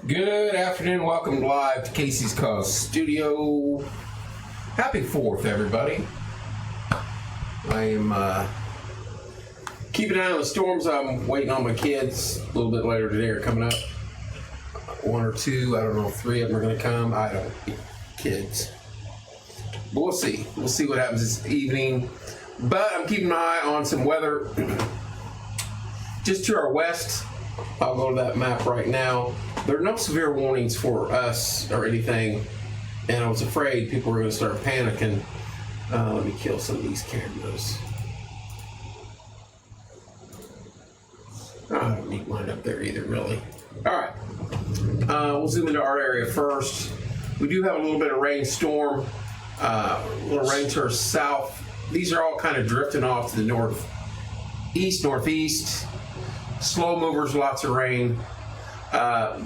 Good afternoon. Welcome live to Casey's Cause Studio. Happy 4th, everybody. I am keeping an eye on the storms. I'm waiting on my kids. A little bit later today are coming up. One or two, I don't know, 3 of them are going to come. I don't know, kids. But we'll see. We'll see what happens this evening. But I'm keeping an eye on some weather. Just to our west, I'll go to that map right now. There are no severe warnings for us or anything, and I was afraid people were going to start panicking. Let me kill some of these cameras. I don't need mine up there either, really. All right. We'll zoom into our area first. We do have a little bit of rainstorm, a little rain to our south. These are all kind of drifting off to the northeast, northeast. Slow movers, lots of rain.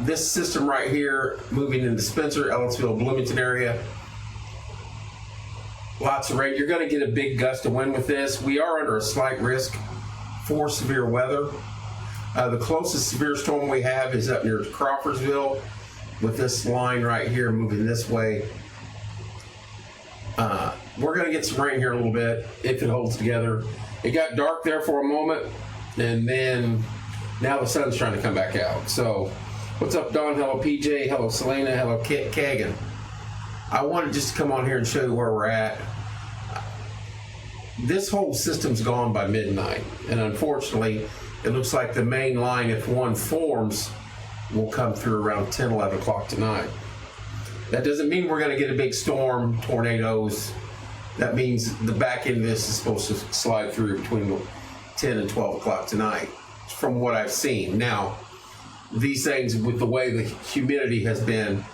This system right here, moving into Spencer, Ellisville, Bloomington area. Lots of rain. You're going to get a big gust of wind with this. We are under a slight risk for severe weather. The closest severe storm we have is up near Crawfordsville with this line right here moving this way. We're going to get some rain here a little bit if it holds together. It got dark there for a moment, and then now the sun's trying to come back out. So, what's up, Don? Hello, PJ. Hello, Selena. Hello, Kagan. I wanted just to come on here and show you where we're at. This whole system's gone by midnight, and unfortunately, it looks like the main line, if one forms, will come through around 10, 11 o'clock tonight. That doesn't mean we're going to get a big storm, tornadoes. That means the back end of this is supposed to slide through between 10 and 12 o'clock tonight, from what I've seen. Now, these things, with the way the humidity has been,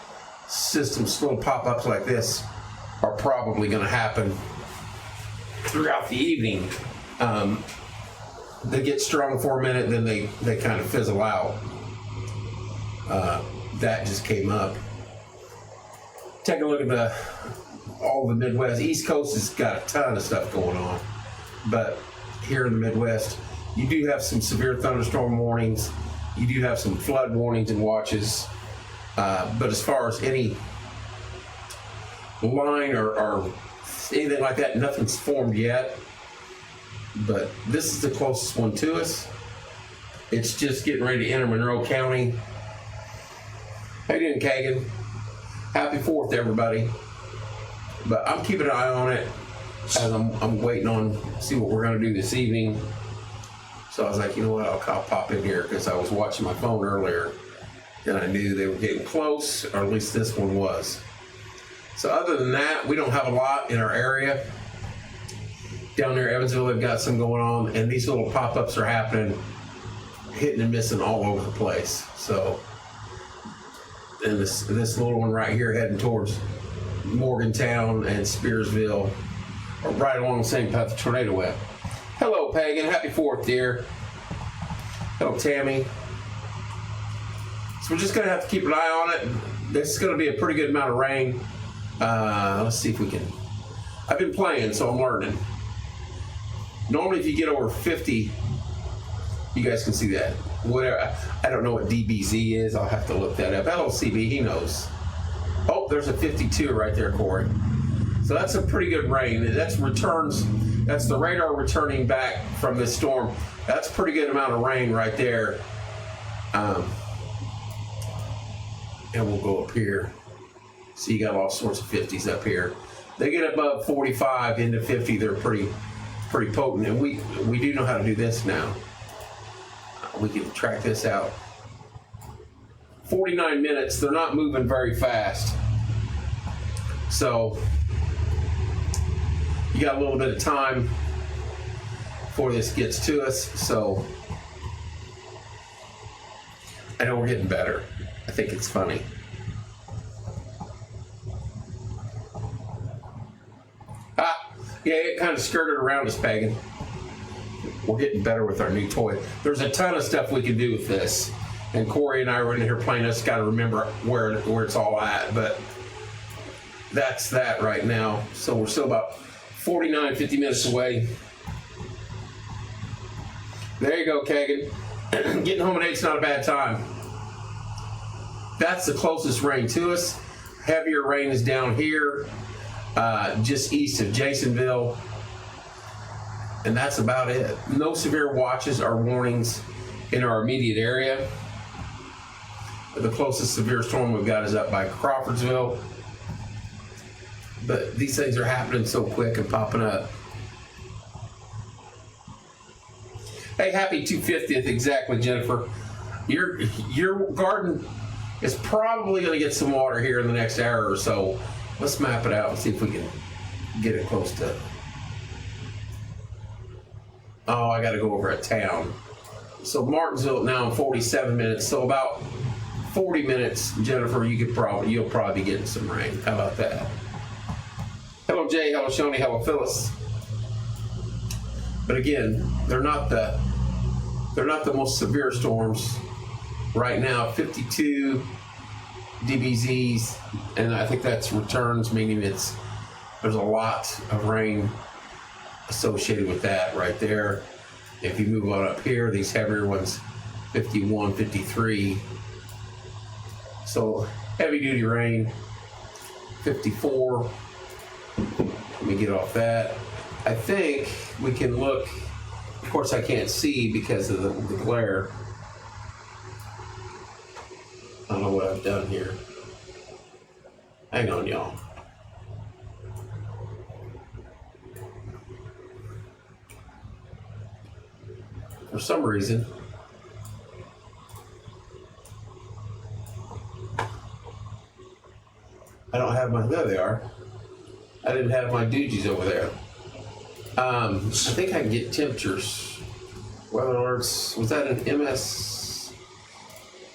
systems, little pop-ups like this are probably going to happen throughout the evening. They get strong for a minute, then they kind of fizzle out. That just came up. Take a look at all the Midwest. East Coast has got a ton of stuff going on, but here in the Midwest, you do have some severe thunderstorm warnings. You do have some flood warnings and watches. But as far as any line or anything like that, nothing's formed yet. But this is the closest one to us. It's just getting ready to enter Monroe County. How you doing, Kagan? Happy 4th, everybody. But I'm keeping an eye on it as I'm waiting on see what we're going to do this evening. So I was like, you know what, I'll pop in here because I was watching my phone earlier and I knew they were getting close, or at least this one was. So other than that, we don't have a lot in our area. Down there, Evansville, they've got some going on, and these little pop-ups are happening, hitting and missing all over the place. So, and this little one right here heading towards Morgantown and Spearsville, are right along the same path the tornado went. Hello, Pagan. Happy 4th, dear. Hello, Tammy. So we're just going to have to keep an eye on it. This is going to be a pretty good amount of rain. Let's see if we can. I've been playing, so I'm learning. Normally, if you get over 50, you guys can see that. Whatever. I don't know what DBZ is. I'll have to look that up. LLC-B, he knows. Oh, there's a 52 right there, Corey. So that's a pretty good rain. That's returns. That's the radar returning back from this storm. That's a pretty good amount of rain right there. And we'll go up here. So you got all sorts of 50s up here. They get above 45 into 50. They're pretty potent. And we do know how to do this now. We can track this out. 49 minutes. They're not moving very fast. So you got a little bit of time before this gets to us. So I know we're getting better. I think it's funny. Yeah, it kind of skirted around us, Pagan. We're getting better with our new toy. There's a ton of stuff we can do with this. And Corey and I were in here playing. I just got to remember where it's all at. But that's that right now. So we're still about 49, 50 minutes away. There you go, Kagan. Getting home at 8's not a bad time. That's the closest rain to us. Heavier rain is down here, just east of Jasonville. And that's about it. No severe watches or warnings in our immediate area. The closest severe storm we've got is up by Crawfordsville. But these things are happening so quick and popping up. Hey, happy 250th exactly, Jennifer. Your garden is probably going to get some water here in the next hour or so. Let's map it out and see if we can get it close to. Oh, I got to go over at town. So Martinsville now in 47 minutes. So about 40 minutes, Jennifer, you'll probably be getting some rain. How about that? Hello, Jay. Hello, Shoni. Hello, Phyllis. But again, they're not the most severe storms right now. 52 dBZs, and I think that's returns, meaning there's a lot of rain associated with that right there. If you move on up here, these heavier ones, 51, 53. So heavy duty rain, 54. Let me get off that. I think we can look, of course I can't see because of the glare. I don't know what I've done here. Hang on, y'all. For some reason, I don't have my, there they are. I didn't have my doogies over there. I think I can get temperatures. Weather alerts, was that an MS?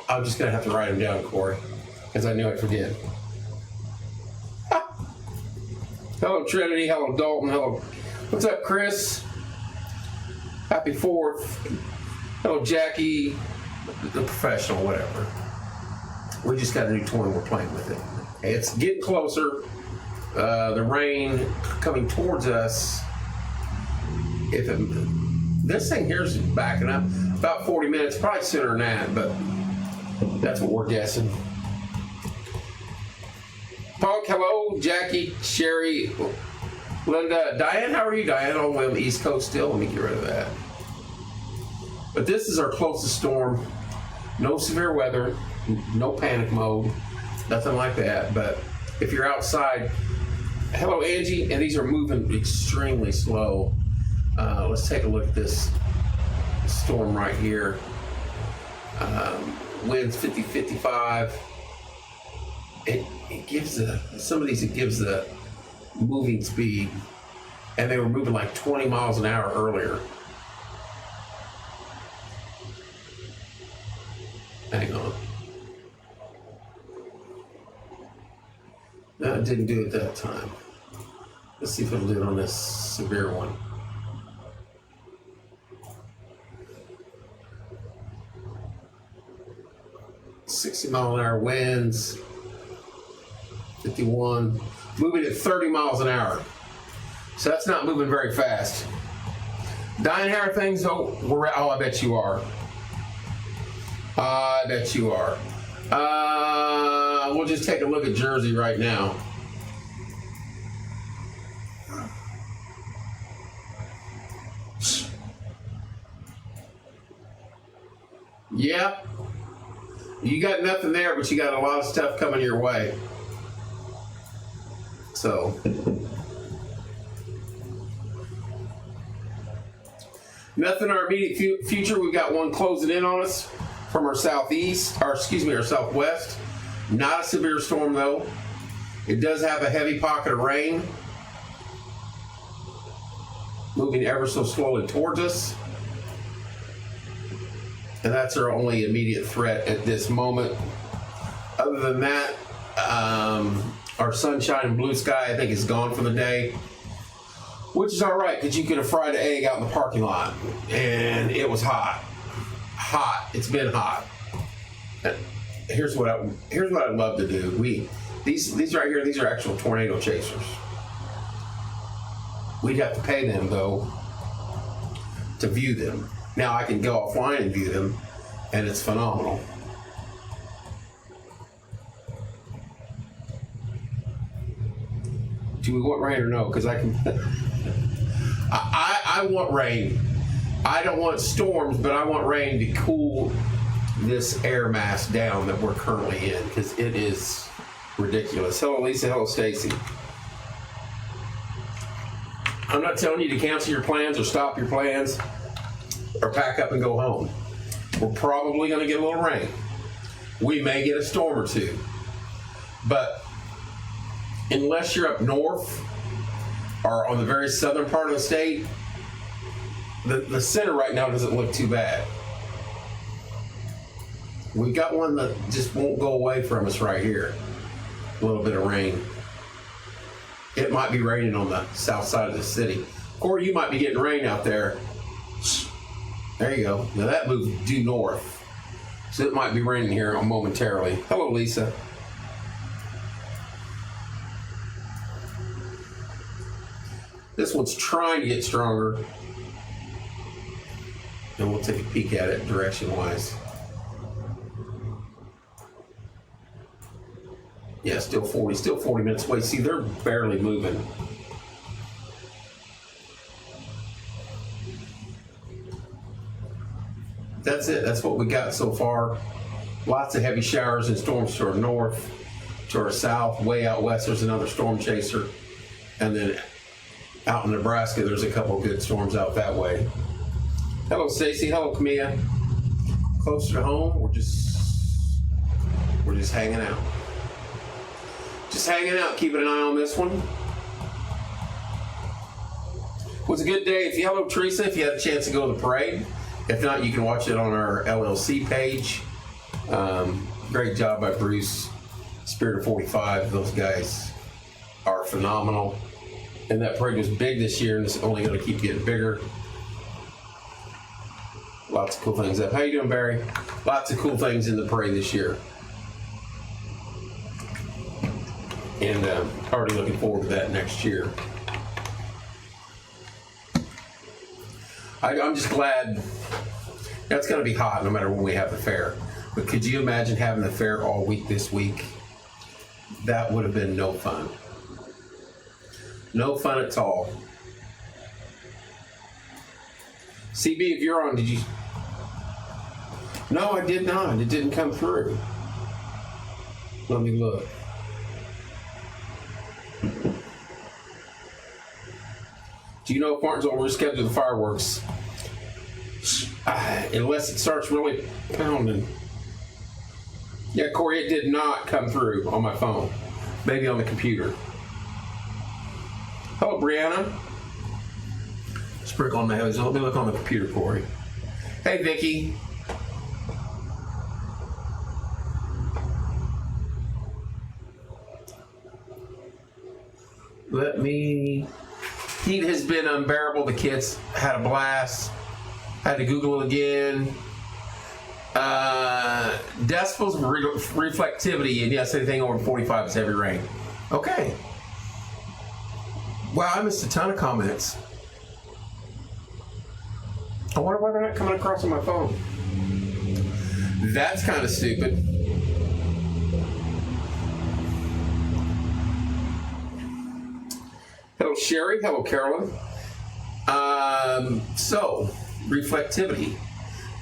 I'm just gonna have to write them down, Corey, because I knew I'd forget. Hello, Trinity. Hello, Dalton. Hello. What's up, Chris? Happy 4th. Hello, Jackie. The professional, whatever. We just got a new toy and we're playing with it. It's getting closer. The rain coming towards us. This thing here's backing up about 40 minutes, probably sooner than that, but that's what we're guessing. Punk, hello, Jackie, Sherry, Linda, Diane, how are you, Diane? On the East Coast still. Let me get rid of that. But this is our closest storm. No severe weather, no panic mode, nothing like that. But if you're outside, hello, Angie, and these are moving extremely slow. Let's take a look at this storm right here. Winds 50, 55. It gives some of these, it gives the moving speed, and they were moving like 20 miles an hour earlier. Hang on. No, it didn't do it that time. Let's see if it'll do it on this severe one. $60-mile-an-hour winds, 51, moving at 30 miles an hour. So that's not moving very fast. Diane, how are things? Oh, I bet you are. I bet you are. We'll just take a look at Jersey right now. Yep. You got nothing there, but you got a lot of stuff coming your way. So, nothing in our immediate future. We've got one closing in on us from our southeast, or excuse me, our southwest. Not a severe storm though. It does have a heavy pocket of rain moving ever so slowly towards us. And that's our only immediate threat at this moment. Other than that, our sunshine and blue sky, I think, is gone for the day. Which is all right, because you could have fried an egg out in the parking lot. And it was hot. Hot. It's been hot. Here's what I'd love to do. These right here, these are actual tornado chasers. We'd have to pay them, though, to view them. Now I can go offline and view them, and it's phenomenal. Do we want rain or no? Because I can. I want rain. I don't want storms, but I want rain to cool this air mass down that we're currently in, because it is ridiculous. Hello, Lisa. Hello, Stacy. I'm not telling you to cancel your plans or stop your plans or pack up and go home. We're probably going to get a little rain. We may get a storm or two. But unless you're up north or on the very southern part of the state, the center right now doesn't look too bad. We've got one that just won't go away from us right here. A little bit of rain. It might be raining on the south side of the city. Corey, you might be getting rain out there. There you go. Now that moved due north. So it might be raining here momentarily. Hello, Lisa. This one's trying to get stronger. And we'll take a peek at it direction-wise. Yeah, still 40 minutes away. See, they're barely moving. That's it. That's what we got so far. Lots of heavy showers and storms to our north, to our south. Way out west, there's another storm chaser. And then out in Nebraska, there's a couple of good storms out that way. Hello, Stacy. Hello, Camilla. Closer to home, we're just hanging out. Just hanging out, keeping an eye on this one. It was a good day. Hello, Teresa, if you had a chance to go to the parade. If not, you can watch it on our LLC page. Great job by Bruce, Spirit of 45. Those guys are phenomenal. And that parade was big this year, and it's only going to keep getting bigger. Lots of cool things up. How you doing, Barry? Lots of cool things in the parade this year. And already looking forward to that next year. I'm just glad. It's going to be hot no matter when we have the fair. But could you imagine having the fair all week this week? That would have been no fun. No fun at all. CB, if you're on, did you? No, I did not. It didn't come through. Let me look. Do you know if Martinsville will reschedule the fireworks? Unless it starts really pounding. Yeah, Corey, it did not come through on my phone. Maybe on the computer. Hello, Brianna. Sprinkle on the heavens. Let me look on the computer, Corey. Hey, Vicky. Heat has been unbearable. The kids had a blast. Had to Google it again. Decibels of reflectivity, and yes, anything over 45 is heavy rain. Okay. Wow, I missed a ton of comments. I wonder why they're not coming across on my phone. That's kind of stupid. Hello, Sherry. Hello, Carolyn. So, reflectivity.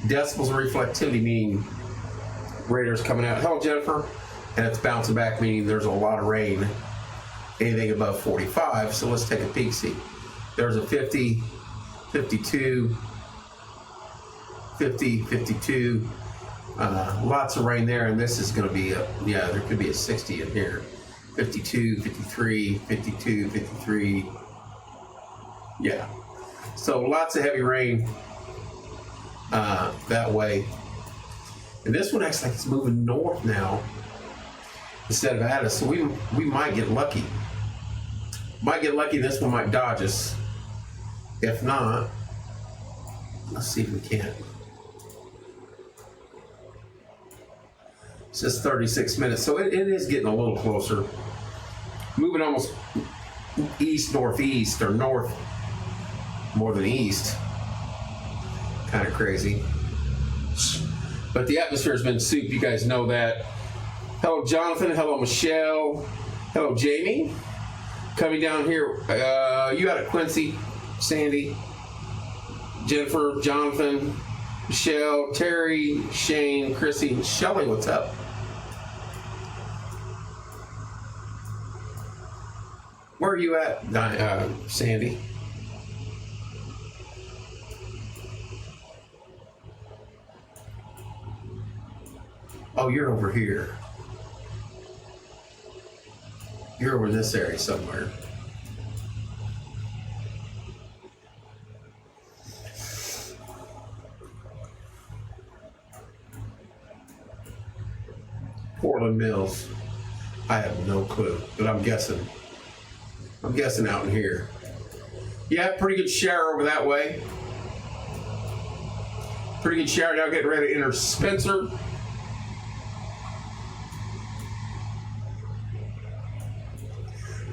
Decibels of reflectivity meaning radar's coming out. Hello, Jennifer. And it's bouncing back, meaning there's a lot of rain. Anything above 45. So let's take a peek. See, there's a 50, 52, 50, 52. Lots of rain there, and this is going to be there could be a 60 in here. 52, 53, 52, 53. Yeah. So lots of heavy rain that way. And this one acts like it's moving north now instead of at us. So we might get lucky. Might get lucky. This one might dodge us. If not, let's see if we can. It says 36 minutes. So it is getting a little closer. Moving almost east, northeast, or north more than east. Kind of crazy. But the atmosphere has been soup. You guys know that. Hello, Jonathan. Hello, Michelle. Hello, Jamie. Coming down here, you got a Quincy, Sandy, Jennifer, Jonathan, Michelle, Terry, Shane, Chrissy, Shelly, what's up? Where are you at, Sandy? Oh, you're over here. You're over in this area somewhere. Portland Mills. I have no clue, but I'm guessing. I'm guessing out in here. Yeah, pretty good shower over that way. Pretty good shower. Now getting ready to enter Spencer.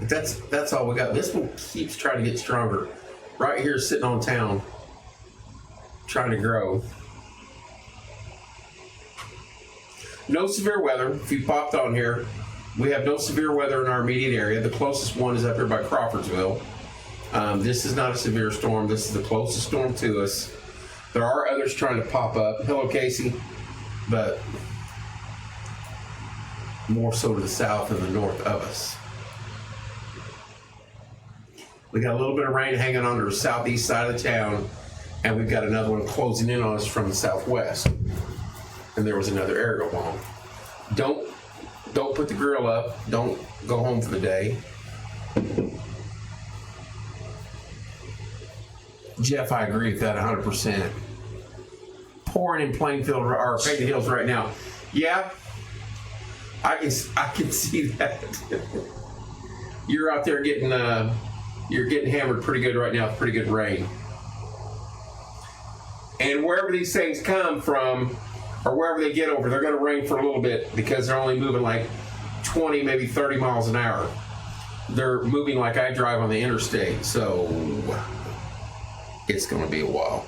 But that's all we got. This one keeps trying to get stronger. Right here, sitting on town, trying to grow. No severe weather. If you popped on here, we have no severe weather in our immediate area. The closest one is up here by Crawfordsville. This is not a severe storm. This is the closest storm to us. There are others trying to pop up. Hello, Casey. But more so to the south and the north of us. We got a little bit of rain hanging on the southeast side of the town, and we've got another one closing in on us from the southwest. And there was another aerial bomb. Don't put the grill up. Don't go home for the day. Jeff, I agree with that 100%. Pouring in Plainfield or Painted Hills right now. Yeah, I can see that. You're out there getting hammered pretty good right now with pretty good rain. And wherever these things come from, or wherever they get over, they're going to rain for a little bit because they're only moving like 20, maybe 30 miles an hour. They're moving like I drive on the interstate, so it's going to be a while.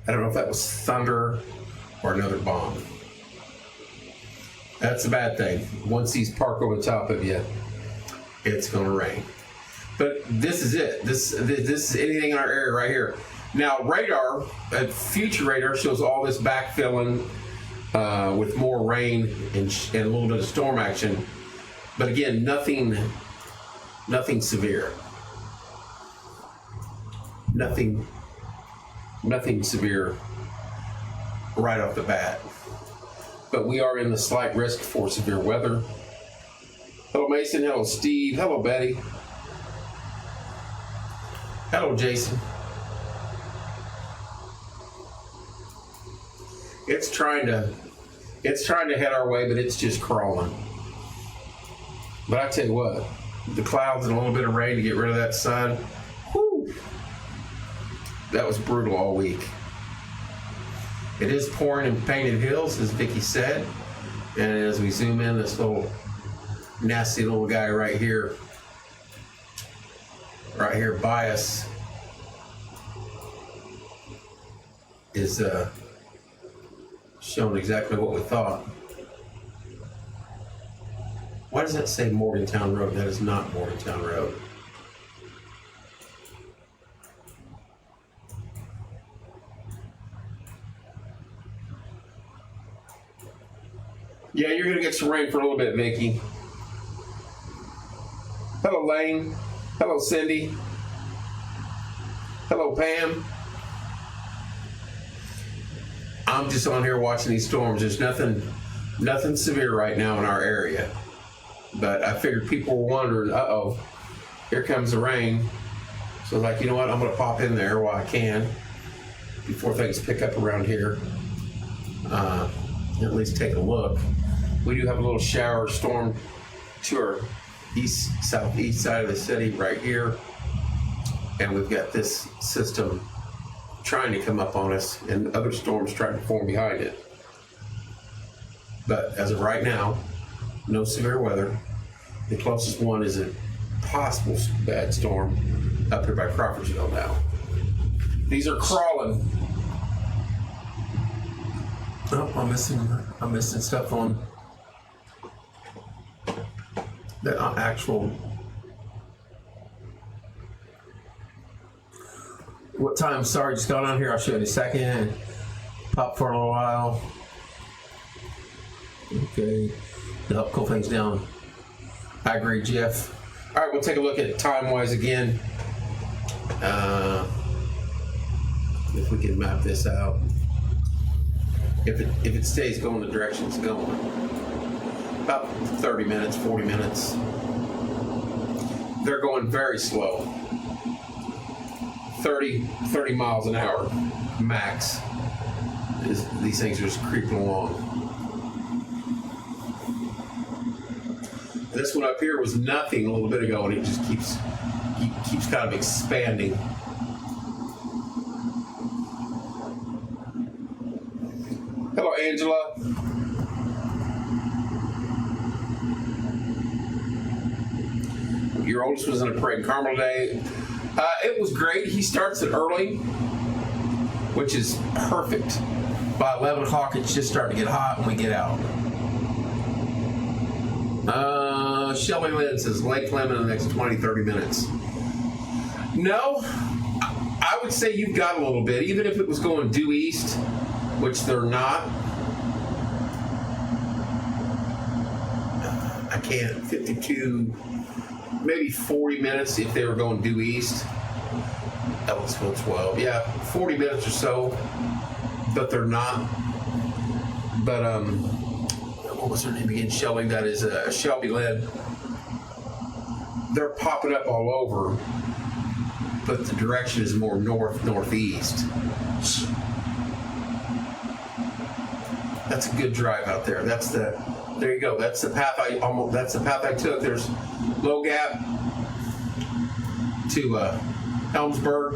I don't know if that was thunder or another bomb. That's a bad thing. Once these park over the top of you, it's going to rain. But this is it. This is anything in our area right here. Now, radar, future radar shows all this backfilling with more rain and a little bit of storm action. But again, nothing severe. Nothing severe right off the bat. But we are in the slight risk for severe weather. Hello, Mason. Hello, Steve. Hello, Betty. Hello, Jason. It's trying to head our way, but it's just crawling. But I tell you what, the clouds and a little bit of rain to get rid of that sun, whew, that was brutal all week. It is pouring in Painted Hills, as Vicki said. And as we zoom in, this little nasty little guy right here by us is showing exactly what we thought. Why does that say Morgantown Road? That is not Morgantown Road. Yeah, you're going to get some rain for a little bit, Vicki. Hello, Lane. Hello, Cindy. Hello, Pam. I'm just on here watching these storms. There's nothing severe right now in our area. But I figured people were wondering, uh-oh, here comes the rain. So I was like, you know what, I'm going to pop in there while I can before things pick up around here. At least take a look. We do have a little shower storm to our southeast side of the city right here. And we've got this system trying to come up on us and other storms trying to form behind it. But as of right now, no severe weather. The closest one is a possible bad storm up here by Crawfordsville now. These are crawling. Oh, I'm missing stuff on the actual. What time? Sorry, just got on here. I'll show you in a second. Pop for a little while. Okay, to help cool things down. I agree, Jeff. All right, we'll take a look at time-wise again. If we can map this out. If it stays going the direction it's going. About 30 minutes, 40 minutes. They're going very slow. 30 miles an hour max. These things are just creeping along. This one up here was nothing a little bit ago, and it just keeps kind of expanding. Hello, Angela. Your oldest was in a parade in Carmel today. It was great. He starts it early, which is perfect. By 11 o'clock, it's just starting to get hot when we get out. Shelby Lynn says Lake Lemon in the next 20, 30 minutes. No, I would say you've got a little bit, even if it was going due east, which they're not. I can't, 52, maybe 40 minutes if they were going due east. Ellisville 12, yeah, 40 minutes or so, but they're not. But, what was her name again? Shelby, that is Shelby Lynn. They're popping up all over, but the direction is more northeast. That's a good drive out there. There you go. That's the path I took. There's Low Gap to Helmsburg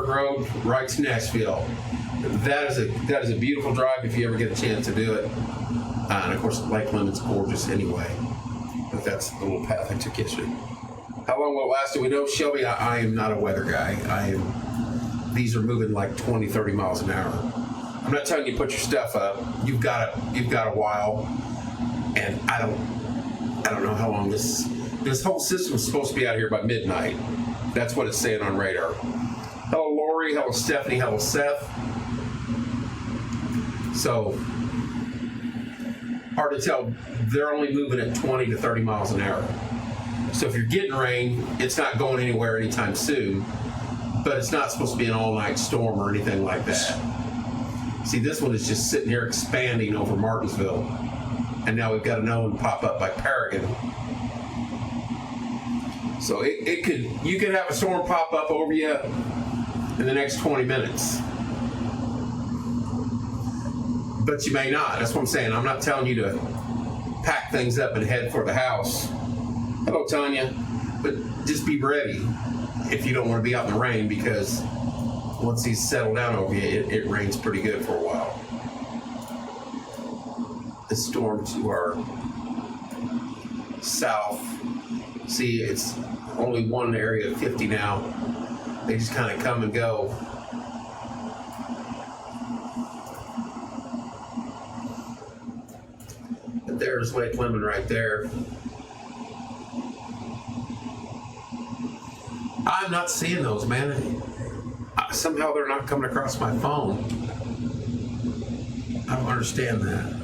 Road, right to Nashville. That is a beautiful drive if you ever get a chance to do it. And of course, Lake Lemon's gorgeous anyway. But that's the little path I took yesterday. How long will it last? Do we know, Shelby? I am not a weather guy. These are moving like 20, 30 miles an hour. I'm not telling you to put your stuff up. You've got a while, and I don't know how long this whole system is supposed to be out here by midnight. That's what it's saying on radar. Hello, Lori. Hello, Stephanie. Hello, Seth. So hard to tell. They're only moving at 20 to 30 miles an hour. So if you're getting rain, it's not going anywhere anytime soon. But it's not supposed to be an all-night storm or anything like that. See, this one is just sitting here expanding over Martinsville. And now we've got another one pop up by Paragon. So you could have a storm pop up over you in the next 20 minutes. But you may not. That's what I'm saying. I'm not telling you to pack things up and head for the house. Hello, Tanya. But just be ready if you don't want to be out in the rain, because once these settle down over you, it rains pretty good for a while. The storm to our south. See, it's only one area of 50 now. They just kind of come and go. But there's Lake Lemon right there. I'm not seeing those, man. Somehow they're not coming across my phone. I don't understand that.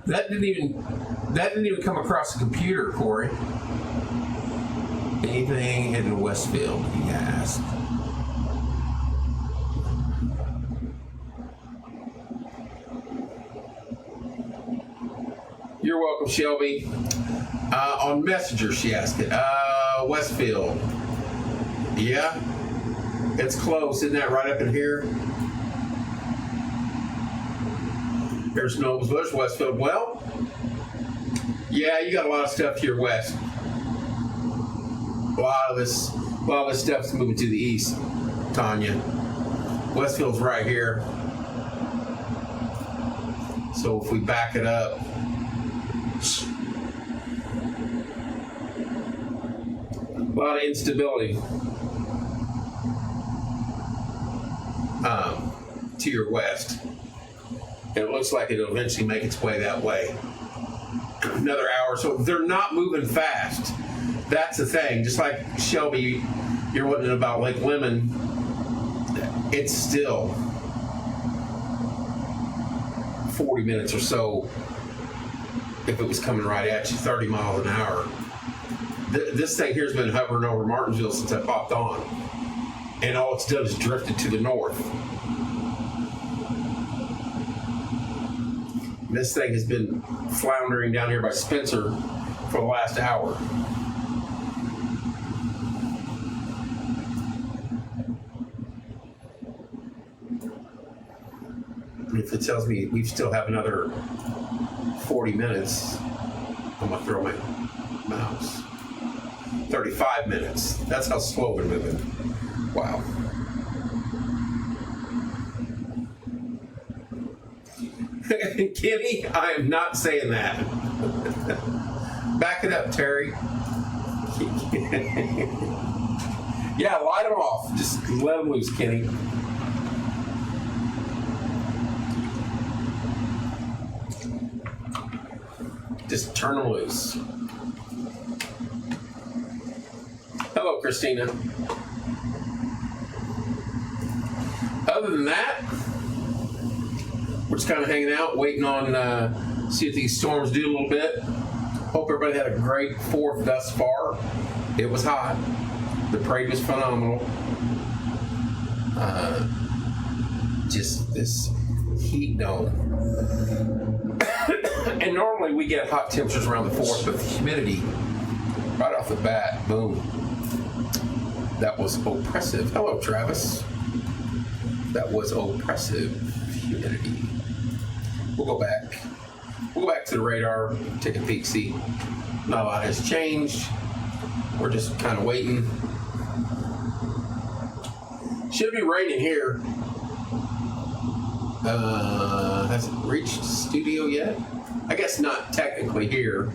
That didn't even come across the computer, Corey. Anything heading to Westfield, he asked. You're welcome, Shelby. On Messenger, she asked it. Westfield. Yeah, it's close. Isn't that right up in here? There's Noblesville, there's Westfield. Well, yeah, you got a lot of stuff to your west. A lot of this stuff's moving to the east, Tanya. Westfield's right here. So if we back it up, a lot of instability. to your west. And it looks like it'll eventually make its way that way. Another hour. So they're not moving fast. That's the thing. Just like Shelby, you're wondering about Lake Lemon. It's still 40 minutes or so if it was coming right at you, 30 miles an hour. This thing here's been hovering over Martinsville since I popped on. And all it's done is drifted to the north. This thing has been floundering down here by Spencer for the last hour. If it tells me we still have another 40 minutes, I'm gonna throw my mouse. 35 minutes. That's how slow we're moving. Wow. Kenny, I am not saying that. Back it up, Terry. Yeah, light them off. Just let them loose, Kenny. Just turn them loose. Hello, Christina. Other than that, we're just kind of hanging out, waiting on see if these storms do a little bit. Hope everybody had a great 4th thus far. It was hot. The parade was phenomenal. Just this heat dome. And normally we get hot temperatures around the 4th, but the humidity right off the bat, boom. That was oppressive. Hello, Travis. That was oppressive humidity. We'll go back. We'll go back to the radar, take a peek, see. Not a lot has changed. We're just kind of waiting. Should be raining here. Has it reached studio yet? I guess not technically here.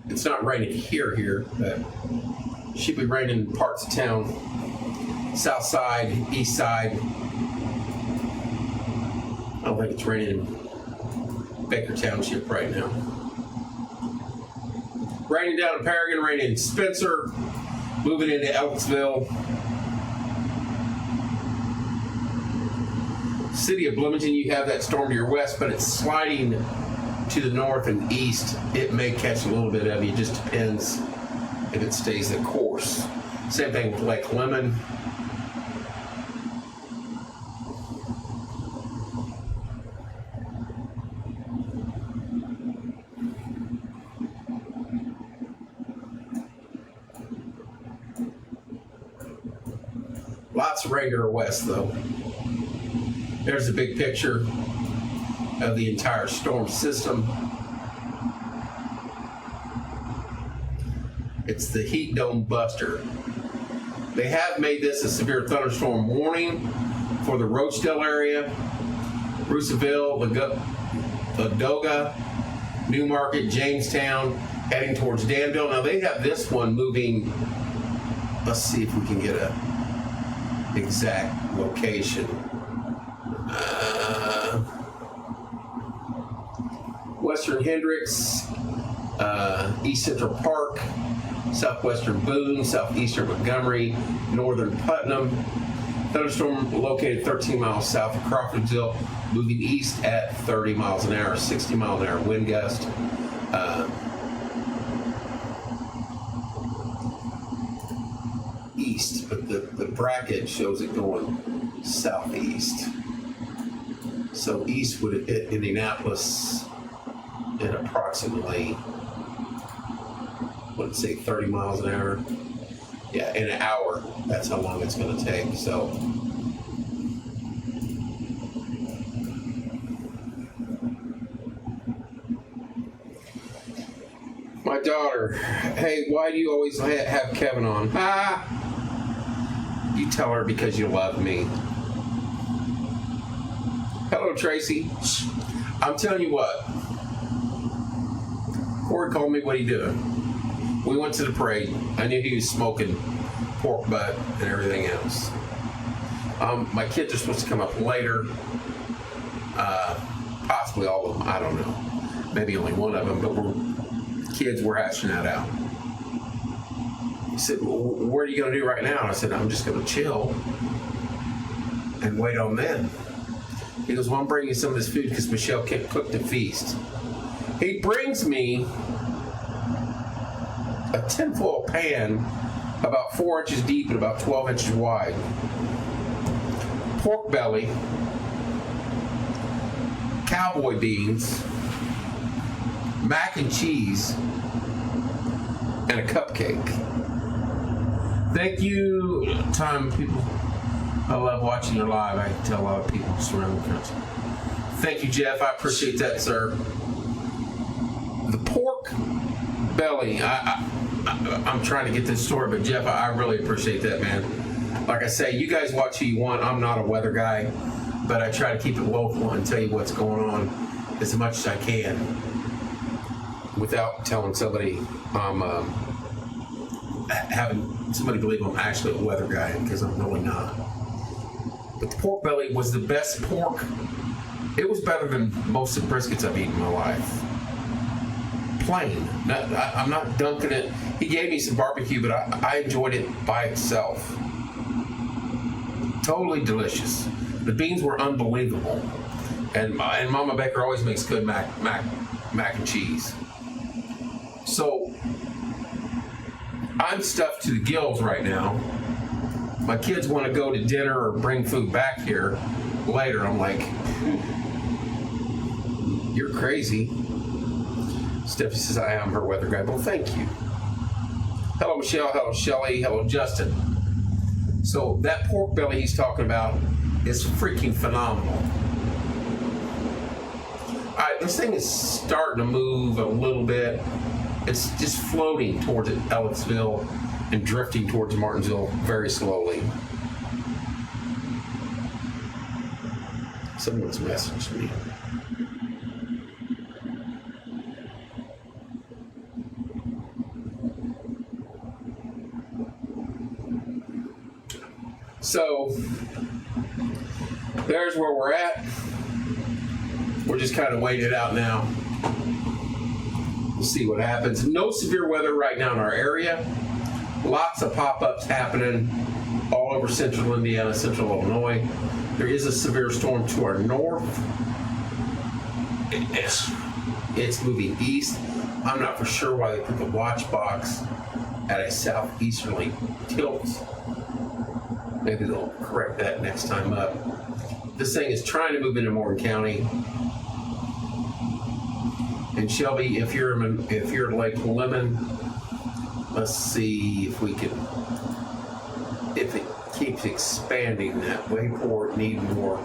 It's not raining here, but should be raining in parts of town. South side, east side. I don't think it's raining in Baker Township right now. Raining down in Paragon, raining in Spencer, moving into Elksville. City of Bloomington, you have that storm to your west, but it's sliding to the north and east. It may catch a little bit of you, it just depends if it stays the course. Same thing with Lake Lemon. Lots of rain to our west, though. There's a big picture of the entire storm system. It's the heat dome buster. They have made this a severe thunderstorm warning for the Roachdale area, Roosevelt, Ladoga, Newmarket, Jamestown, heading towards Danville. Now they have this one moving. Let's see if we can get a exact location. Western Hendricks, East Central Park, southwestern Boone, southeastern Montgomery, northern Putnam. Thunderstorm located 13 miles south of Crawfordsville, moving east at 30 miles an hour, 60 mile an hour wind gust. East, but the bracket shows it going southeast. So east would hit Indianapolis at approximately, let's say 30 miles an hour. Yeah, in an hour. That's how long it's going to take. So my daughter, hey, why do you always have Kevin on? You tell her because you love me. Hello, Tracy. I'm telling you what. Corey called me. What are you doing? We went to the parade. I knew he was smoking pork butt and everything else. My kids are supposed to come up later. Possibly all of them. I don't know. Maybe only one of them, but we're hashing that out. He said, well, what are you going to do right now? I said, I'm just going to chill and wait on them. He goes, well, I'm bringing you some of this food because Michelle can't cook the feast. He brings me a tinfoil pan about 4 inches deep and about 12 inches wide. Pork belly, cowboy beans, mac and cheese, and a cupcake. Thank you, time people. I love watching your live. I can tell a lot of people around the country. Thank you, Jeff. I appreciate that, sir. The pork belly. I'm trying to get this story, but Jeff, I really appreciate that, man. Like I say, you guys watch who you want. I'm not a weather guy, but I try to keep it local and tell you what's going on as much as I can without telling somebody I'm having somebody believe I'm actually a weather guy, because I'm really not. But the pork belly was the best pork. It was better than most of the briskets I've eaten in my life. Plain. I'm not dunking it. He gave me some barbecue, but I enjoyed it by itself. Totally delicious. The beans were unbelievable. And Mama Baker always makes good mac and cheese. So I'm stuffed to the gills right now. My kids want to go to dinner or bring food back here later. I'm like, you're crazy. Stephanie says, I am her weather guy. Well, thank you. Hello, Michelle. Hello, Shelly. Hello, Justin. So that pork belly he's talking about is freaking phenomenal. All right, this thing is starting to move a little bit. It's just floating towards Ellettsville and drifting towards Martinsville very slowly. Someone's messaged me. So there's where we're at. We're just kind of waiting it out now. We'll see what happens. No severe weather right now in our area. Lots of pop-ups happening all over central Indiana, central Illinois. There is a severe storm to our north. It's moving east. I'm not for sure why they put the watch box at a southeasterly tilt. Maybe they'll correct that next time up. This thing is trying to move into Morgan County. And Shelby, if you're Lake Lemon, let's see if we can, if it keeps expanding that way, or need more.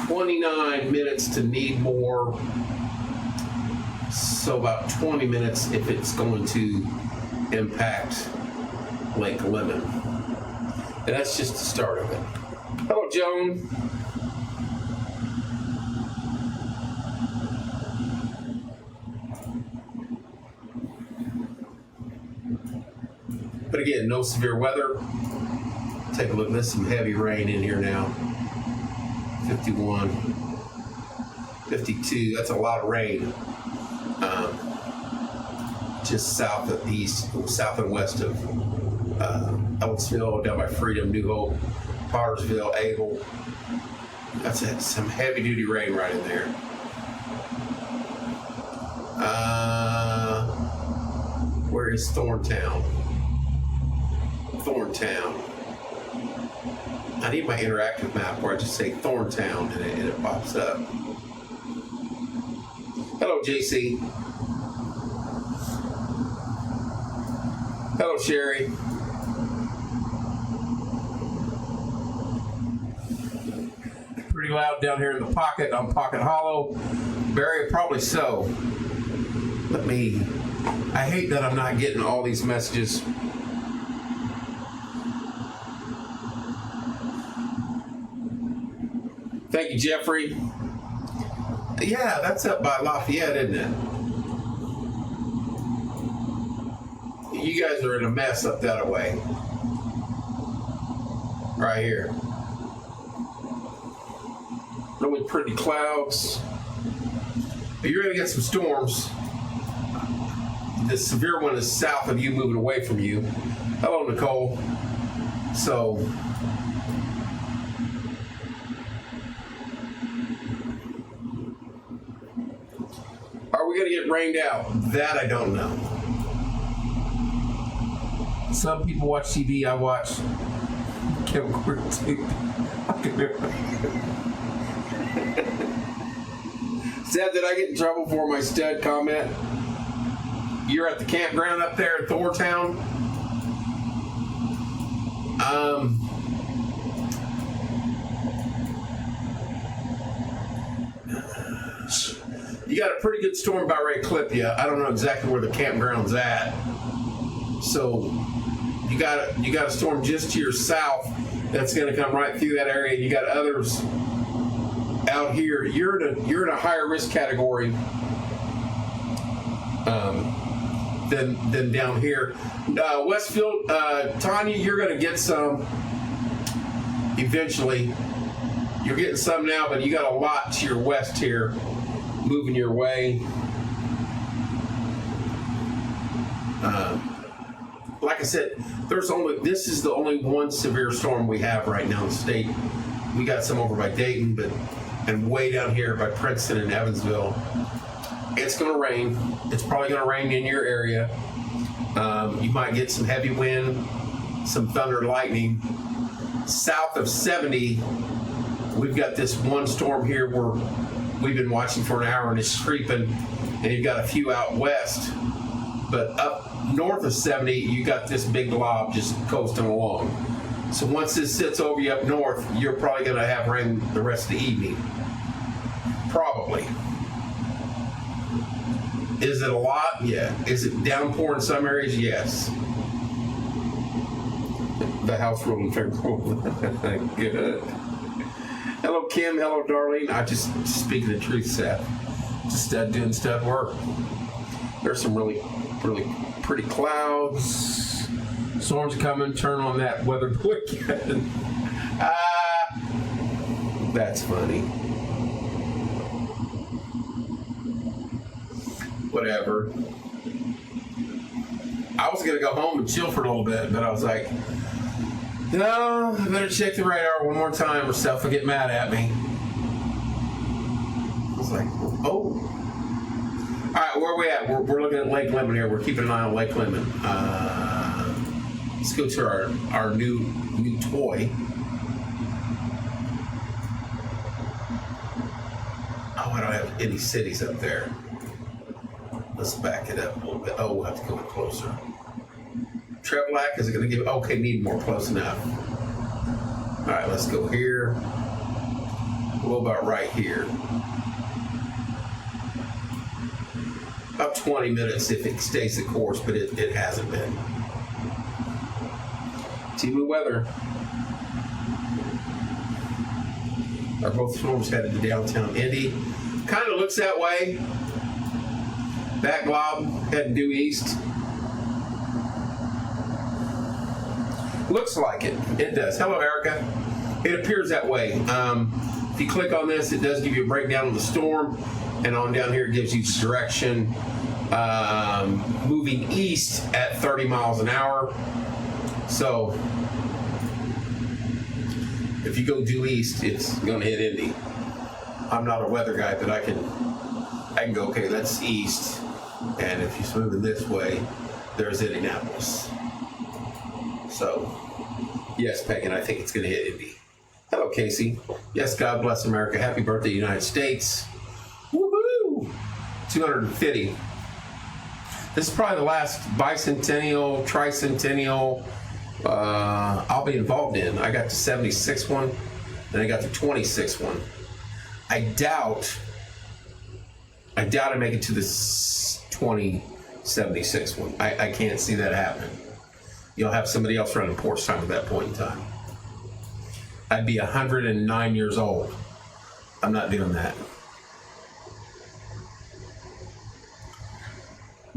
29 minutes to need more. So about 20 minutes if it's going to impact Lake Lemon. And that's just the start of it. Hello, Joan. But again, no severe weather. Take a look. There's some heavy rain in here now. 51, 52. That's a lot of rain. Just south of east, south and west of Ellettsville, down by Freedom, New Hope, Pottersville, Able. That's it. Some heavy duty rain right in there. Where is Thorntown? Thorntown. I need my interactive map where I just say Thorntown and it pops up. Hello, JC. Hello, Sherry. Pretty loud down here in the pocket on Pocket Hollow. Barry, probably so. I hate that I'm not getting all these messages. Thank you, Jeffrey. Yeah, that's up by Lafayette, isn't it? you guys are in a mess up that way. Right here. Really pretty clouds. But you're going to get some storms. The severe one is south of you, moving away from you. Hello, Nicole. So, are we going to get rained out? That I don't know. Some people watch TV. I watch Kevin Quirk too. Sad that I get in trouble for my stud comment. You're at the campground up there in Thortown. You got a pretty good storm about ready to clip you. I don't know exactly where the campground's at. So you got a storm just to your south that's going to come right through that area. You got others out here. You're in a higher risk category than down here. Westfield, Tanya, you're going to get some eventually. You're getting some now, but you got a lot to your west here moving your way. Like I said, this is the only one severe storm we have right now in the state. We got some over by Dayton, and way down here by Princeton and Evansville. It's going to rain. It's probably going to rain in your area. You might get some heavy wind, some thunder and lightning. South of 70, we've got this one storm here where we've been watching for an hour and it's creeping, and you've got a few out west. But up north of 70, you got this big blob just coasting along. So once this sits over you up north, you're probably going to have rain the rest of the evening. Probably. Is it a lot? Yeah. Is it downpour in some areas? Yes. The house ruling fair. Good. Hello, Kim. Hello, Darlene. I just speaking the truth, Seth. Just doing stud work. There's some really pretty clouds. Storms coming. Turn on that weather quick. That's funny. Whatever. I was gonna go home and chill for a little bit, but I was like, no, I better check the radar one more time or stuff will get mad at me. I was like, oh. All right, where are we at? We're looking at Lake Lemon here. We're keeping an eye on Lake Lemon. Let's go to our new toy. Oh, I don't have any cities up there. Let's back it up a little bit. Oh, we'll have to go closer. Trevlac, is it going to give? Okay, need more, close enough. All right, let's go here. What about right here? About 20 minutes if it stays the course, but it hasn't been. TV weather. Are both storms headed to downtown Indy? Kind of looks that way. Back glob heading due east. Looks like it. It does. Hello, Erica. It appears that way. If you click on this, it does give you a breakdown of the storm. And on down here, it gives you direction. Moving east at 30 miles an hour. So if you go due east, it's going to hit Indy. I'm not a weather guy, but I can go, okay, that's east. And if you're moving this way, there's Indianapolis. So, yes, Peggy, I think it's going to hit Indy. Hello, Casey. Yes, God bless America. Happy birthday, United States. Woohoo! 250. This is probably the last bicentennial, tricentennial I'll be involved in. I got the 76 one, and I got the 26 one. I doubt I make it to the 2076 one. I can't see that happening. You'll have somebody else running porch time at that point in time. I'd be 109 years old. I'm not doing that.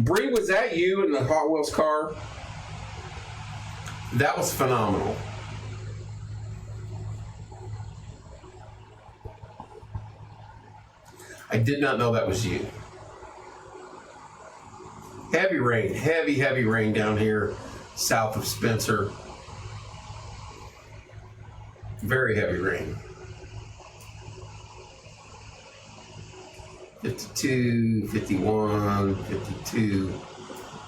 Bree, was that you in the Hot Wheels car? That was phenomenal. I did not know that was you. Heavy rain, heavy rain down here south of Spencer. Very heavy rain. 52, 51, 52.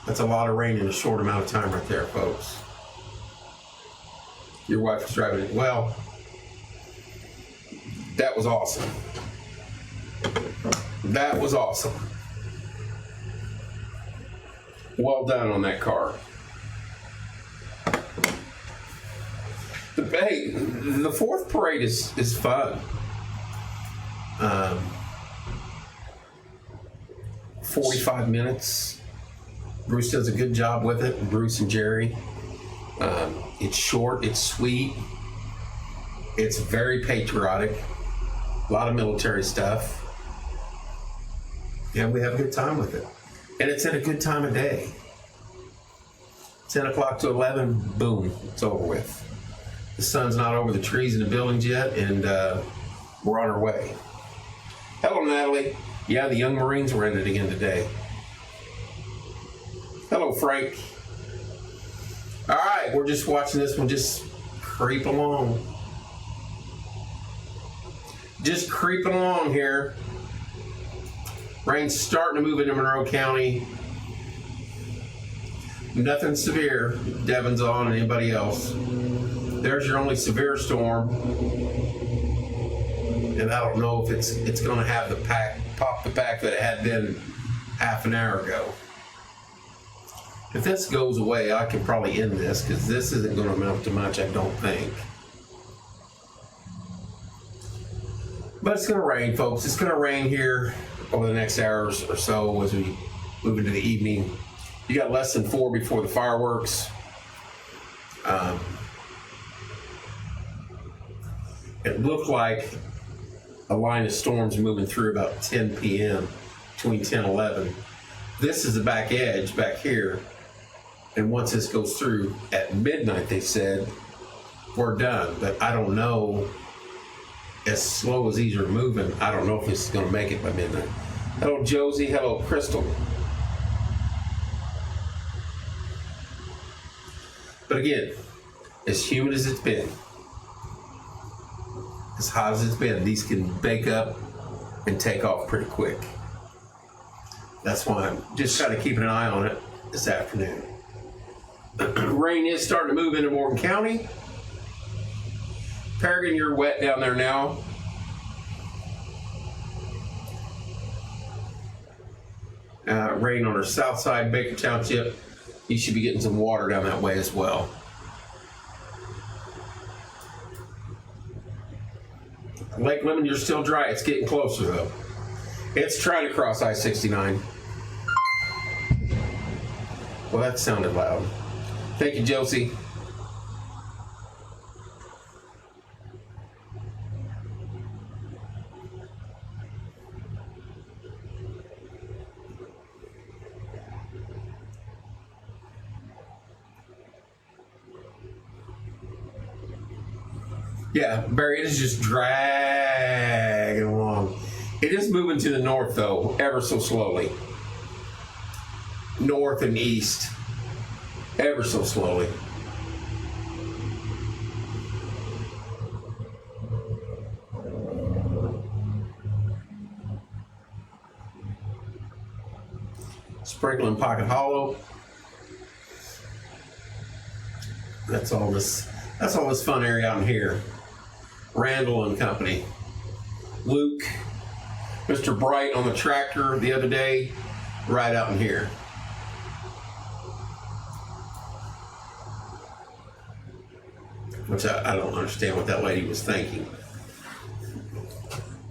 That's a lot of rain in a short amount of time right there, folks. Your wife was driving it. Well, that was awesome. That was awesome. Well done on that car. Hey, the 4th parade is fun. 45 minutes. Bruce does a good job with it, Bruce and Jerry. It's short, it's sweet, it's very patriotic, a lot of military stuff. Yeah, we have a good time with it. And it's at a good time of day. 10 o'clock to 11, boom, it's over with. The sun's not over the trees in the buildings yet, and we're on our way. Hello, Natalie. Yeah, the Young Marines were in it again today. Hello, Frank. All right, we're just watching this one just creep along. Just creeping along here. Rain's starting to move into Monroe County. Nothing severe. Devin's on and anybody else. There's your only severe storm. And I don't know if it's going to have the pack, pop the pack that it had been half an hour ago. If this goes away, I can probably end this because this isn't going to amount to much, I don't think. But it's going to rain, folks. It's going to rain here over the next hours or so as we move into the evening. You got less than 4 before the fireworks. It looked like a line of storms moving through about 10 p.m., between 10 and 11. This is the back edge back here. And once this goes through at midnight, they said, we're done. But I don't know, as slow as these are moving, I don't know if this is going to make it by midnight. Hello, Josie. Hello, Crystal. But again, as humid as it's been, as hot as it's been, these can bake up and take off pretty quick. That's why I'm just kind of keeping an eye on it this afternoon. Rain is starting to move into Morgan County. Paragon, you're wet down there now. Rain on our south side, Baker Township. You should be getting some water down that way as well. Lake Lemon, you're still dry. It's getting closer though. It's trying to cross I-69. Well, that sounded loud. Thank you, Josie. Yeah, Barry, it is just dragging along. It is moving to the north, though, ever so slowly. North and east, ever so slowly. Sprinkling Pocket Hollow. That's all this fun area out in here. Randall and company. Luke, Mr. Bright on the tractor the other day, right out in here. Which I don't understand what that lady was thinking.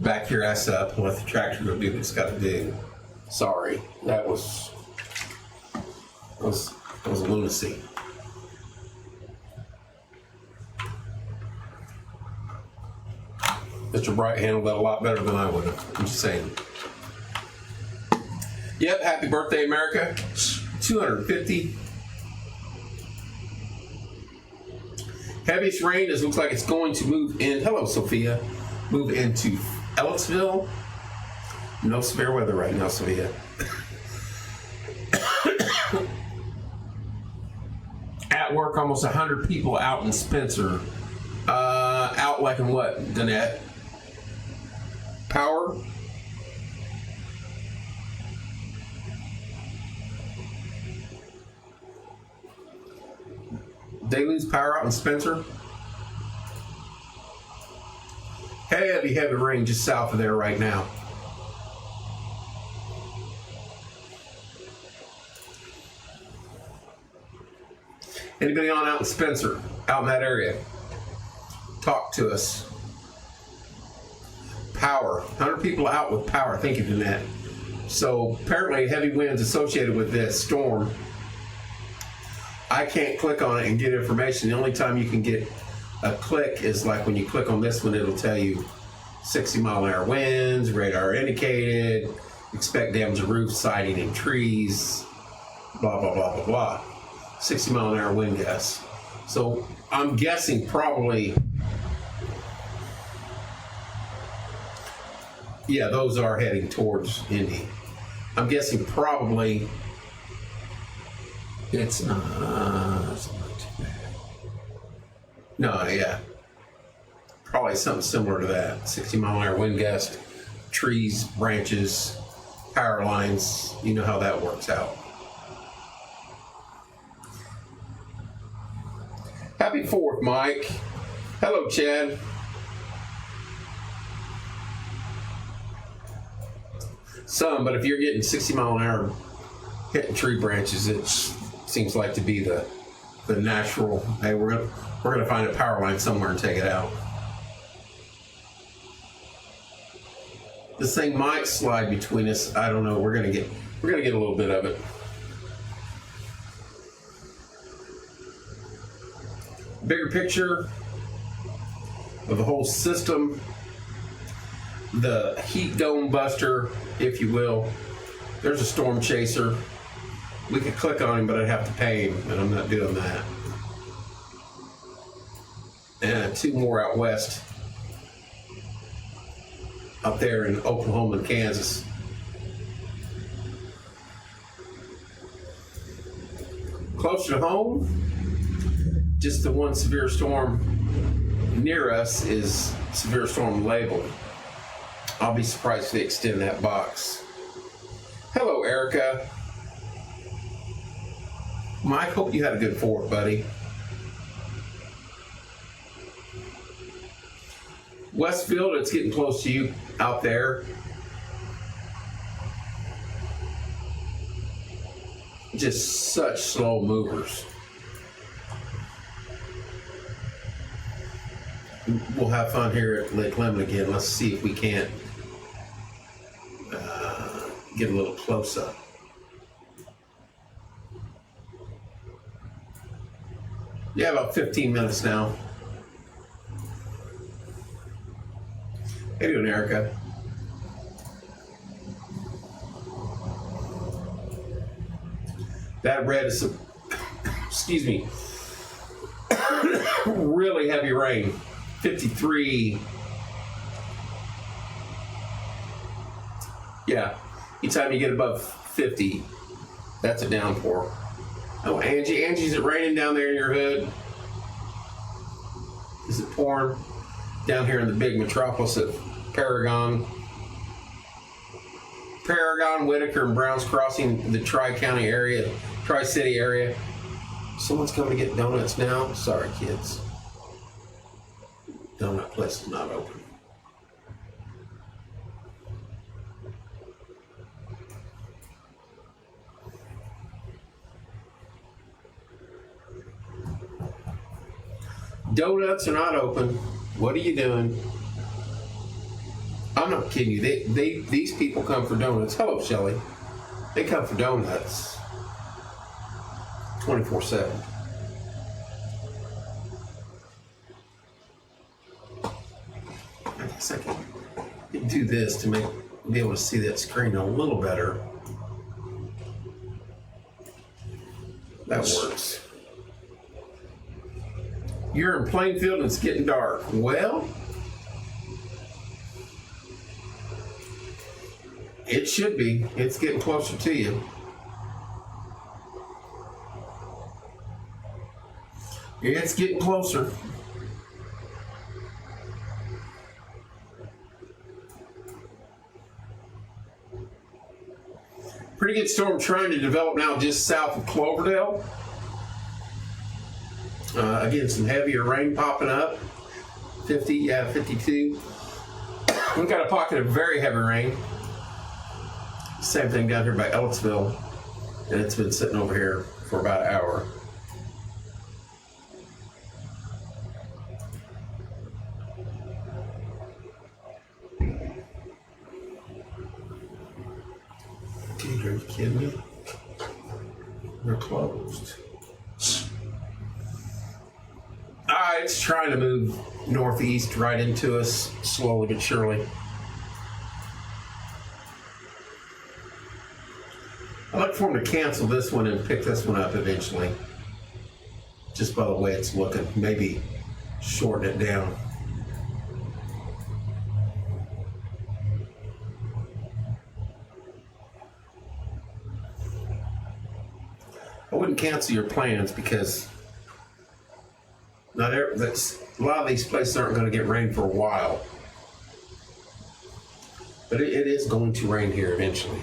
Back your ass up and let the tractor go do what it's got to do. Sorry, that was lunacy. Mr. Bright handled that a lot better than I would have. I'm just saying. Yep, happy birthday, America. 250. Heaviest rain looks like it's going to move in. Hello, Sophia. Move into Ellisville. No severe weather right now, Sophia. At work, almost 100 people out in Spencer. Out like in what, Danette? Power? They lose power out in Spencer? Heavy rain just south of there right now. Anybody on out in Spencer, out in that area? Talk to us. Power. 100 people out with power. Thank you, Danette. So apparently heavy winds associated with this storm. I can't click on it and get information. The only time you can get a click is like when you click on this one, it'll tell you 60-mile-an-hour winds, radar indicated, expect damage to roof, siding, and trees, blah, blah, blah, blah, blah. 60-mile-an-hour wind gusts. So I'm guessing probably, yeah, those are heading towards Indy. I'm guessing probably it's not too bad. No, yeah. Probably something similar to that. 60-mile-an-hour wind gust, trees, branches, power lines. You know how that works out. Happy 4th, Mike. Hello, Chad. Some, but if you're getting 60-mile-an-hour hitting tree branches, it seems like to be the natural. Hey, we're gonna find a power line somewhere and take it out. This thing might slide between us. I don't know. We're gonna get a little bit of it. Bigger picture of the whole system, the heat dome buster, if you will. There's a storm chaser. We could click on him, but I'd have to pay him, and I'm not doing that. And 2 more out west, up there in Oklahoma and Kansas. Closer to home, just the one severe storm near us is severe storm labeled. I'll be surprised if they extend that box. Hello, Erica. Mike, hope you had a good 4th, buddy. Westfield, it's getting close to you out there. Just such slow movers. We'll have fun here at Lake Lemon again. Let's see if we can't get a little close up. Yeah, about 15 minutes now. How you doing, Erica? That red is, excuse me, really heavy rain. 53. Yeah, anytime you get above 50, that's a downpour. Oh, Angie. Angie, is it raining down there in your hood? Is it pouring down here in the big metropolis of Paragon, Whitaker, and Browns Crossing, the Tri-County area, Tri-City area? Someone's coming to get donuts now? Sorry, kids. Donut place is not open. Donuts are not open. What are you doing? I'm not kidding you. These people come for donuts. Hello, Shelley. They come for donuts 24/7. I guess I can do this to be able to see that screen a little better. That works. You're in Plainfield and it's getting dark. Well, it should be. It's getting closer to you. It's getting closer. Pretty good storm trying to develop now just south of Cloverdale. Again, some heavier rain popping up. 52. We've got a pocket of very heavy rain. Same thing down here by Ellettsville. And it's been sitting over here for about an hour. Are you kidding me? They're closed. It's trying to move northeast right into us, slowly but surely. I look for them to cancel this one and pick this one up eventually. Just by the way it's looking. Maybe shorten it down. I wouldn't cancel your plans because a lot of these places aren't going to get rain for a while. But it is going to rain here eventually.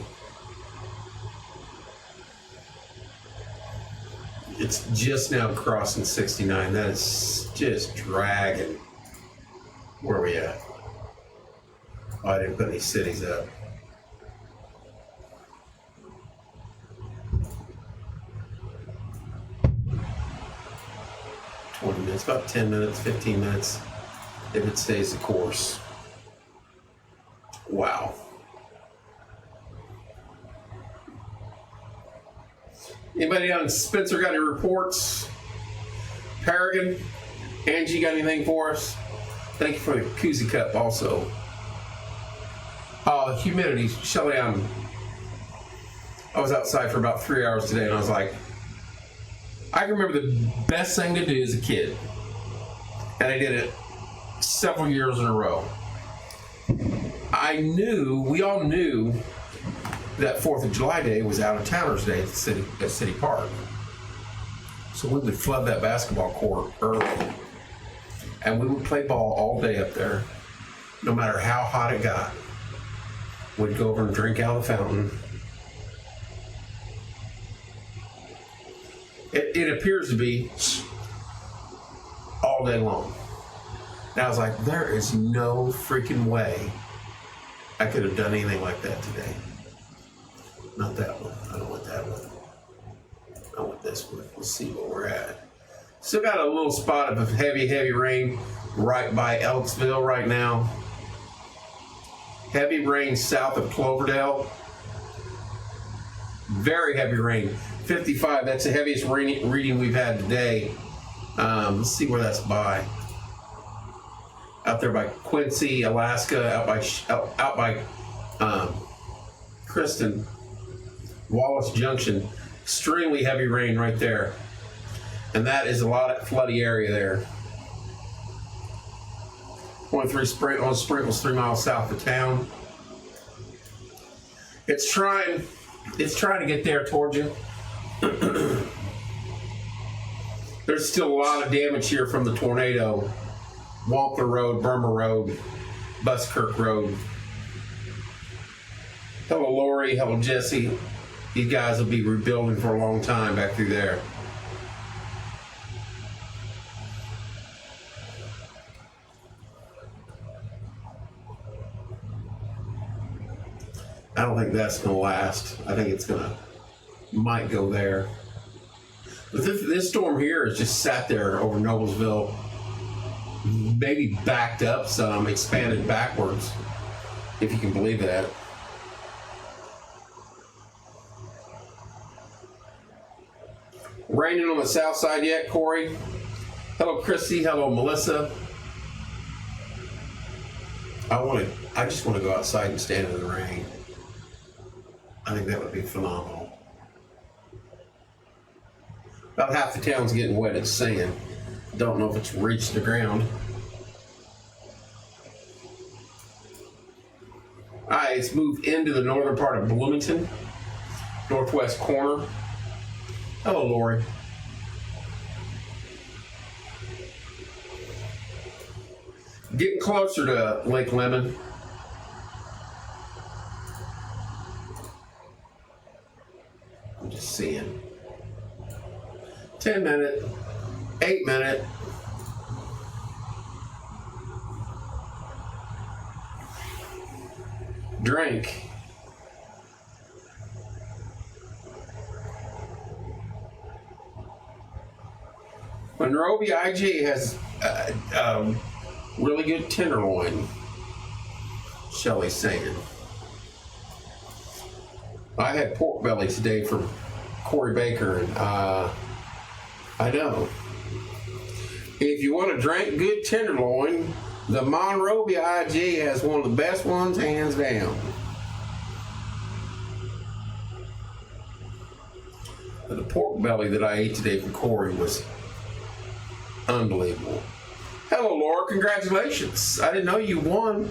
It's just now crossing 69. That is just dragging. Where are we at? Oh, I didn't put any cities up. It's about 10 minutes, 15 minutes if it stays the course. Wow. Anybody on Spencer got any reports? Paragon? Angie got anything for us? Thank you for the koozie cup also. Humidity. Shelly, I was outside for about 3 hours today and I was like, I can remember the best thing to do as a kid. And I did it several years in a row. We all knew that 4th of July day was out of towners day at City Park. So we would flood that basketball court early. And we would play ball all day up there, no matter how hot it got. We'd go over and drink out of the fountain. It appears to be all day long. And I was like, there is no freaking way I could have done anything like that today. Not that one. I don't want that one. I want this one. Let's see where we're at. Still got a little spot of heavy, heavy rain right by Ellettsville right now. Heavy rain south of Cloverdale. Very heavy rain. 55, that's the heaviest reading we've had today. Let's see where that's by. Out there by Quincy, Alaska, out by Kristen, Wallace Junction. Extremely heavy rain right there. And that is a lot of floody area there. 0.3 sprinkles 3 miles south of town. It's trying to get there towards you. There's still a lot of damage here from the tornado. Wampler Road, Burma Road, Buskirk Road. Hello, Lori. Hello, Jesse. These guys will be rebuilding for a long time back through there. I don't think that's going to last. I think it's might go there. But this storm here has just sat there over Noblesville, maybe backed up some, expanded backwards, if you can believe that. Raining on the south side yet, Corey? Hello, Christy. Hello, Melissa. I just want to go outside and stand in the rain. I think that would be phenomenal. About half the town's getting wet. It's sand. Don't know if it's reached the ground. All right, it's moved into the northern part of Bloomington, northwest corner. Hello, Lori. Getting closer to Lake Lemon. I'm just seeing. 10-minute, 8-minute. Drink. Monrovia IG has really good tenderloin, Shelly's saying. I had pork belly today from Corey Baker, and I know. If you want to drink good tenderloin, the Monrovia IG has one of the best ones, hands down. But the pork belly that I ate today from Corey was unbelievable. Hello, Laura. Congratulations. I didn't know you won.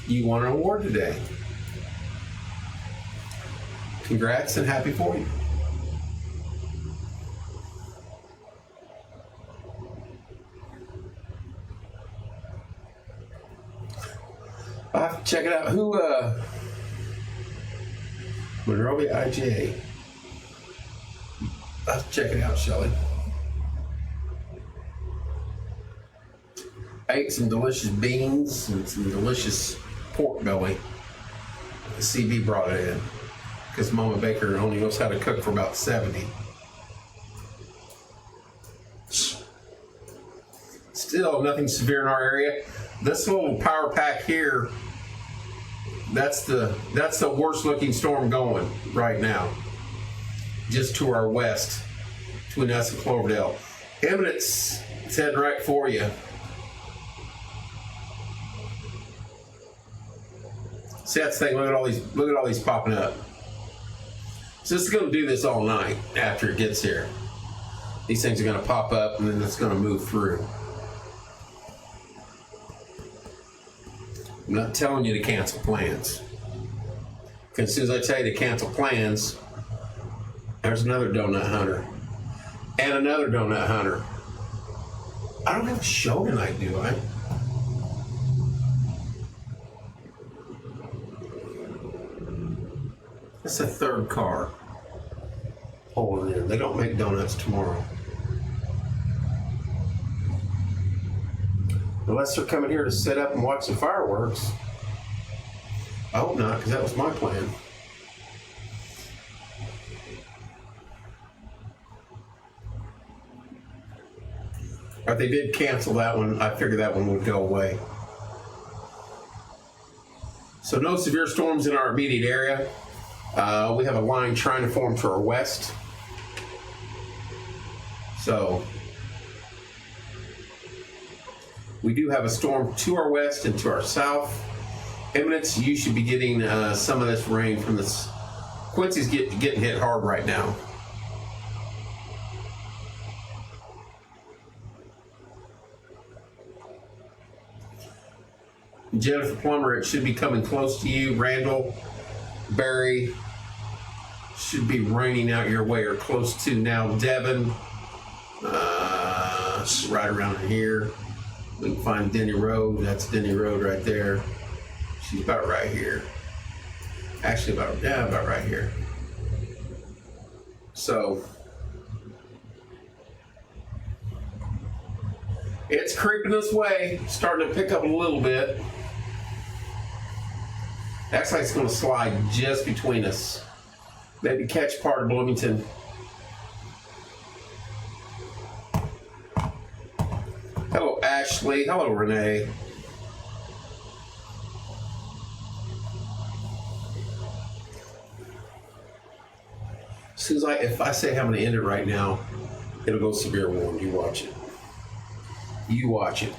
You won an award today. Congrats and happy for you. I'll have to check it out. Who, Monrovia IGA. I'll have to check it out, Shelly. I ate some delicious beans and some delicious pork belly. The CB brought it in because Mama Baker only knows how to cook for about 70. Still nothing severe in our area. This little power pack here, that's the worst looking storm going right now. Just to our west, between us and Cloverdale. Eminence, it's heading right for you. See, that's the thing. Look at all these popping up. So it's going to do this all night after it gets here. These things are going to pop up and then it's going to move through. I'm not telling you to cancel plans. Because as soon as I tell you to cancel plans, there's another donut hunter. And another donut hunter. I don't have a show tonight, do I? That's the third car pulling in. They don't make donuts tomorrow. Unless they're coming here to sit up and watch the fireworks. I hope not, because that was my plan. But they did cancel that one. I figured that one would go away. So no severe storms in our immediate area. We have a line trying to form to our west. So we do have a storm to our west and to our south. Eminence, you should be getting some of this rain from this. Quincy's getting hit hard right now. Jennifer Plummer, it should be coming close to you. Randall, Barry, should be raining out your way or close to now. Devon, right around here. We can find Denny Road. That's Denny Road right there. She's about right here. Actually, about right here. So it's creeping this way, starting to pick up a little bit. Acts like it's going to slide just between us. Maybe catch part of Bloomington. Hello, Ashley. Hello, Renee. As soon as if I say I'm going to end it right now, it'll go severe warning. You watch it. You watch it.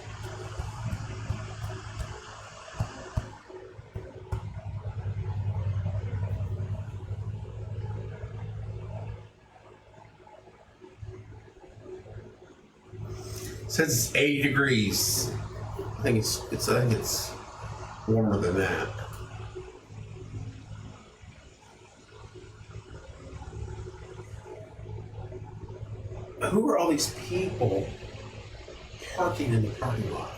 says it's 80 degrees. I think it's warmer than that. Who are all these people parking in the parking lot?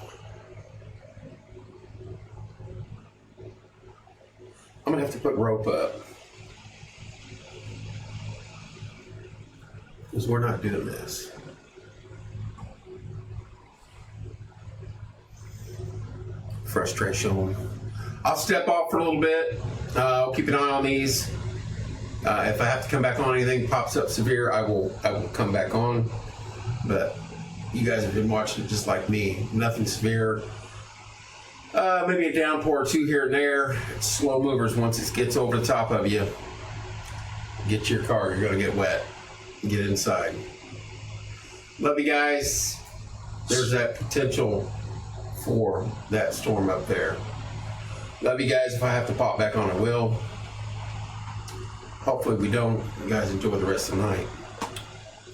I'm gonna have to put rope up because we're not doing this. Frustration. I'll step off for a little bit. I'll keep an eye on these. If I have to come back on, anything pops up severe, I will come back on. But you guys have been watching it just like me. Nothing severe. Maybe a downpour or two here and there. It's slow movers. Once it gets over the top of you, get to your car. You're gonna get wet. Get inside. Love you guys. There's that potential for that storm up there. Love you guys. If I have to pop back on, I will. Hopefully we don't. You guys enjoy the rest of the night.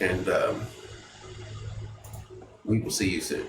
And we will see you soon.